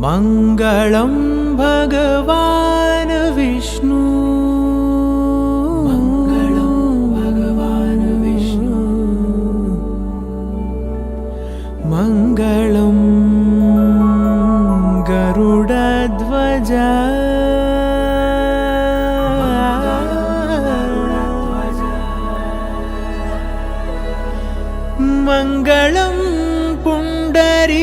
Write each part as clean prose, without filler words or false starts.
मङ्गलं भगवान् विष्णु मङ्गलं भगवान् विष्णु मङ्गलं गरुडध्वज मङ्गलं पुण्डरीकाक्षः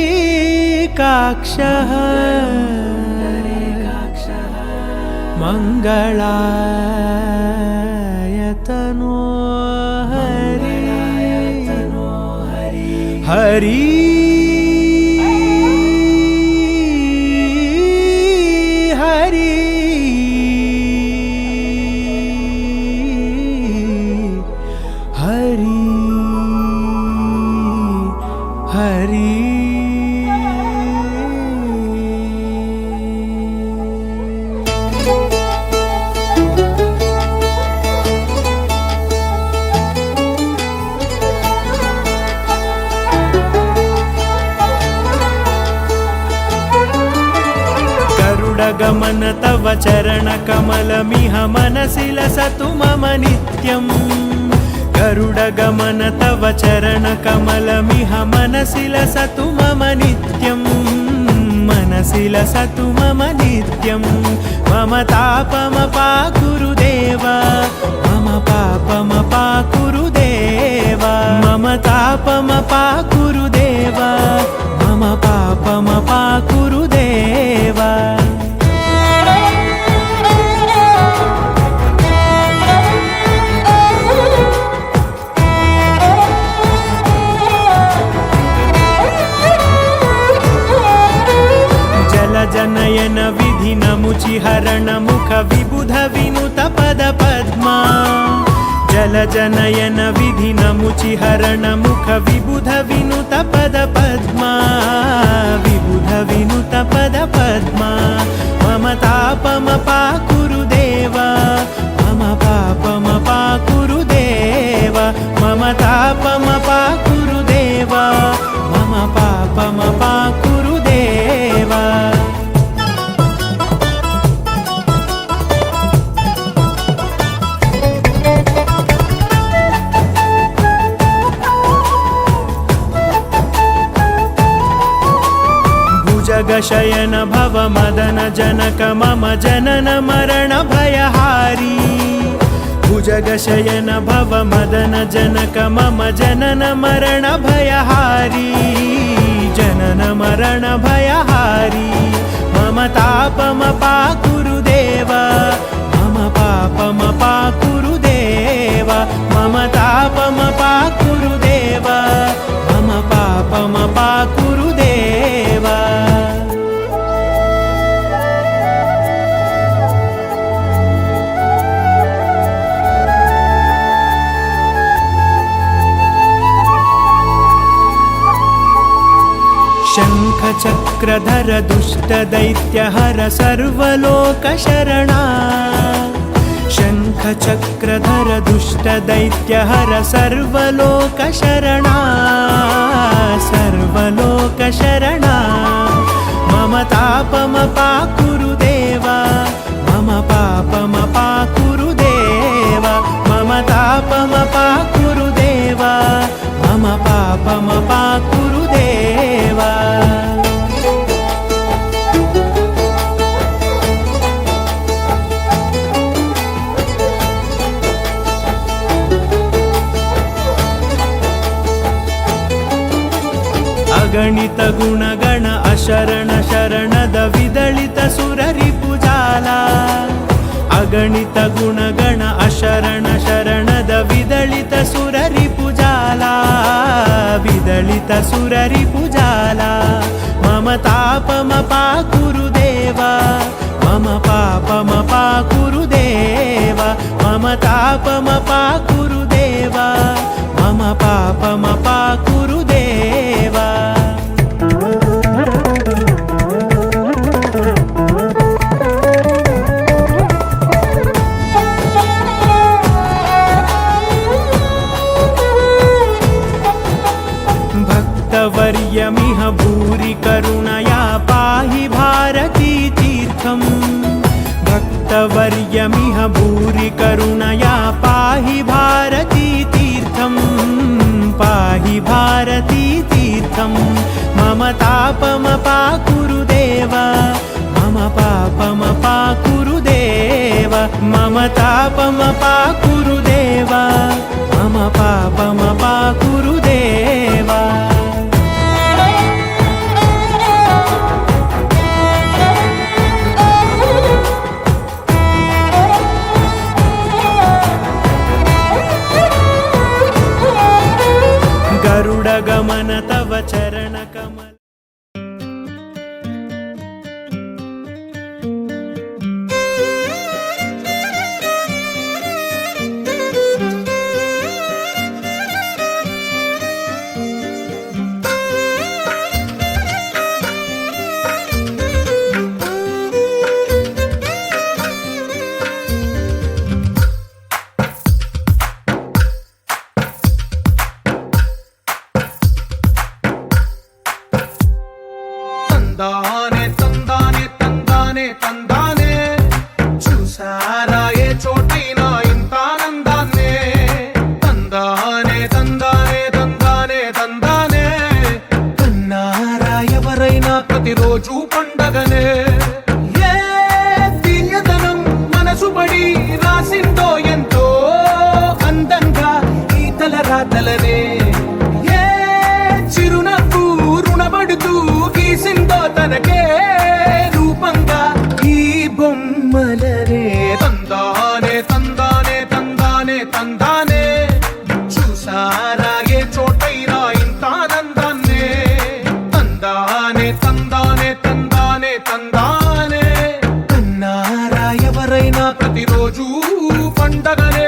मङ्गलायतनो हरि हरि हरि हरि हरि गरुडगमन तव चरणकमलमिह मनसि लसतु मम नित्यम् गरुडगमन तव चरणकमलमिह मनसि लसतु मम नित्यम् मनसि लसतु मम नित्यम् मम तापमपाकुरु देव मम पापमपाकुरु देव मम तापमपाकुरु देव मम पापमपाकुरु देव जनयन विधि नमुचिहरण मुख विबुध विनुत पद पद्मा जल जनयन विधि नमुचिहरण मुख विबुध विनुत पद पद्मा विबुध विनुत पद पद्मा मम तापमपाकुरु देव मम पापमपाकुरु देव मम तापमपाकुरु देव मम पापमपाकुरु देव जगशयन भव मदन जनक मम जनन मरण भयहारी भुजगशयन भव मदन जनक मम जनन मरण भयहारी जनन मरण भयहारी मम तापमपाकुरु देव मम पापमपाकुरु देव मम तापमपाकुरु देव मम पापमपाकुरु देव शङ्खचक्रधर दुष्टदैत्यहर सर्वलोकशरणा शङ्खचक्रधर दुष्टदैत्यहर सर्वलोकशरणा सर्वलोकशरणा मम तापमपाकुरु देव मम पापमपाकुरु देव मम तापमपाकुरु देव मम पापमपाकुरु देव अगणित गुणगण अशरण शरणद विदलित सुररिपुजाला अगणित गुणगण अशरण शरणद विदलित सुररिपुजाला विदलित सुररिपुजाला मम तापमपाकुरु देव मम पापमपाकुरु देव मम तापमपाकुरु देव मम पापमपाकुरु देव भक्तवर्यमिह भूरि करुणया पाहि करुणया पाहि भारती तीर्थं पाहि भारती तीर्थं मम तापमपाकुरु देव मम पापमपाकुरु देव मम तापमपाकुरु देव मम पापमपाकुरु देव गरुडगमन तव चरणकमल తందానే తందానే తందానే తందానే చూసారా ఏ చోటైనా ఇంత ఆనందాన్నే తందానే తందానే తందానే తందానే కన్నారా ఎవరైనా ప్రతిరోజు పండగనే ఏ తీయదనం మనసు పడి రాసిందో ఎంతో అందంగా ఈ తలరాతలనే ఏ చిరునవ్వు రుణపడుతూ గీసిందో తనకే రూపంగా ఈ బొమ్మలనే తందానే తందానే తందానే తందానే చూసారా ఏ చోటైనా ఇంత ఆనందాన్నే తందానే తందానే తందానే తందానే కన్నారా ఎవరైనా ప్రతిరోజు పండగనే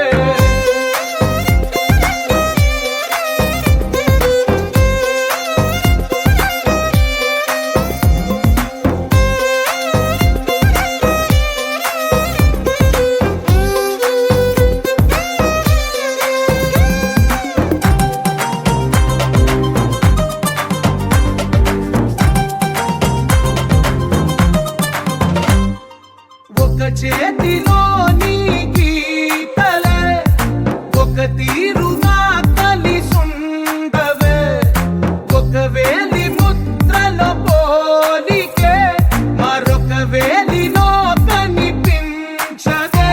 ఒక చేతిలో నీ గీతలే ఒక తీరుగా కలిసుండవే ఒక వేలి ముద్రల పోలికే మరొక వేలిలో కనిపించదే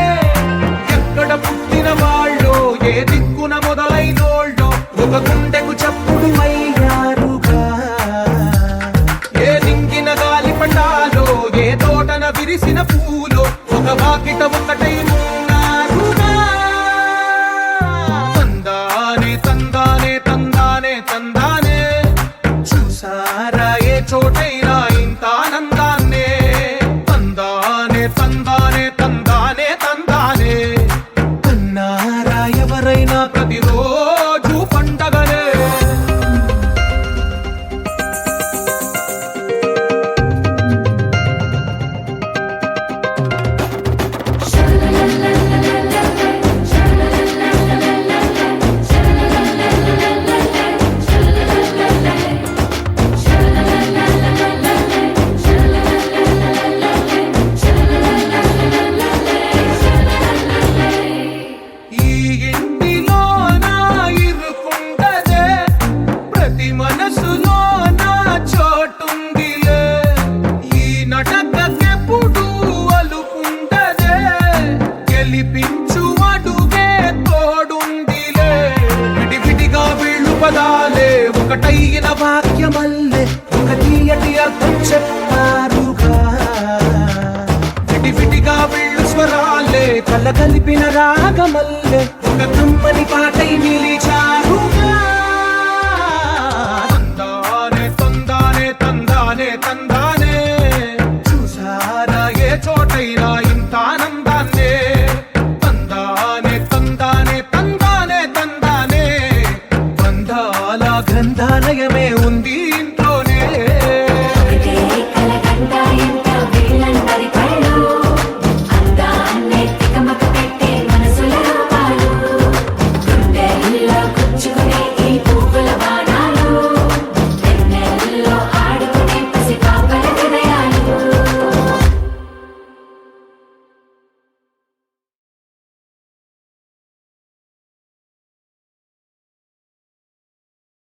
ఎక్కడ పుట్టిన వాళ్ళో ఏ దిక్కున మొదలైనోళ్ళో ఒక గుండెకు చప్పుడు అయ్యారుగా ఏ దింగిన గాలి పటాలో ఏ తోటన విరిసిన పూలో ఒక వాకిట ఒకటై ఉన్నారుగా తందానే తందానే తందానే తందానే చూసారా ఏ చోటైనా ఇంత ఆనందాన్నే తందానే తందానే తందానే తందానే కన్నారా ఎవరైనా ప్రతిరోజు పండగనే ఈ ఇంటిలో నా ఇరుకుండదే ప్రతి మనసులో నా చోటుందిలే ఈ నటకెప్పుడు అలుకుండదే గెలిపించు అడుగే తోడుందిలే విడివిడిగా వీళ్ళు పదాలే ఒకటైన వాక్యమల్లే ఒక తీయటి అర్థం చెప్పారుగా విడివిడిగా వీళ్ళు స్వరాలే కల కలిపిన రాగమల్లే ఒక కమ్మని పాటై నిలి